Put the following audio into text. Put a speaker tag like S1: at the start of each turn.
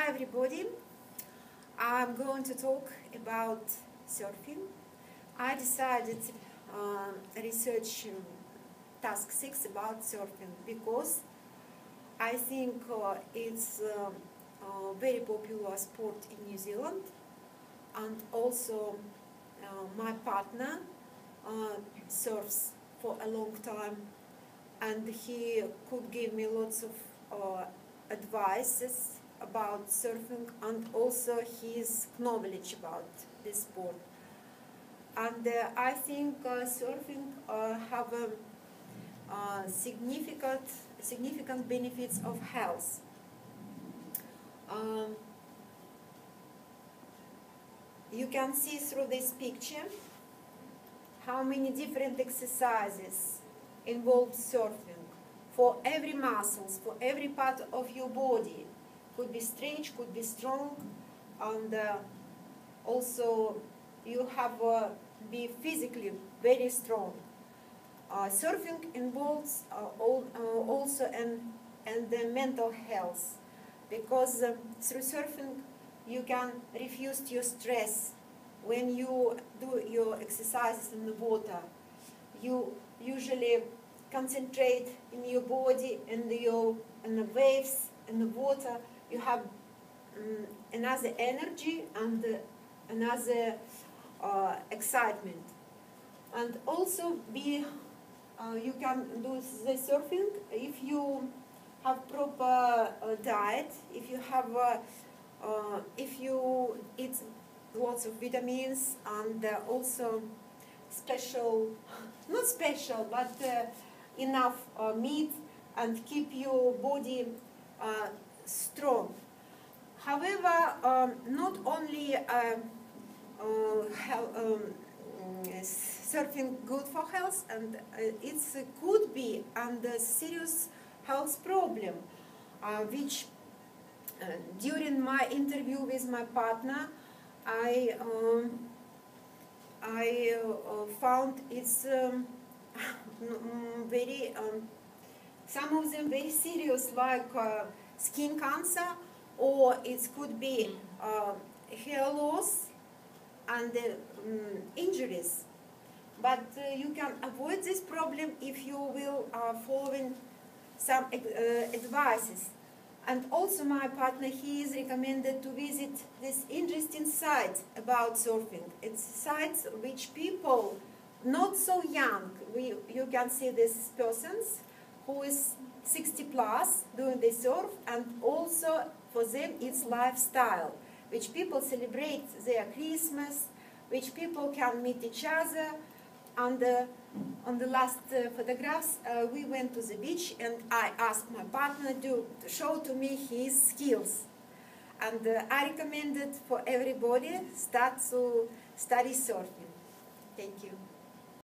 S1: everybody. I'm going to talk about surfing. I decided research task 6 about surfing because I think it's a very popular sport in New Zealand, and also my partner surfs for a long time, and he could give me lots of advices about surfing and also his knowledge about this sport. And I think surfing have significant benefits of health. You can see through this picture how many different exercises involve surfing for every muscles, for every part of your body. Could be stretch, could be strong, and also you have be physically very strong. Surfing involves also and the mental health, because through surfing you can refuse your stress. When you do your exercises in the water, you usually concentrate in your body, in the waves, in the water. You have another energy and another excitement. And also you can do the surfing if you have proper diet, if you eat lots of vitamins, and also not special, but enough meat, and keep your body strong. However, not only surfing good for health, and it could be under serious health problem, which during my interview with my partner, I found it's very some of them very serious, like skin cancer, or it could be hair loss and injuries. But you can avoid this problem if you will following some advices. And also my partner, he is recommended to visit this interesting site about surfing. It's sites which people not so young, you can see these persons who is 60 plus doing the surf, and also for them it's lifestyle, which people celebrate their Christmas, which people can meet each other. And on the last photographs, we went to the beach, and I asked my partner to show to me his skills. And I recommended for everybody start to study surfing. Thank you.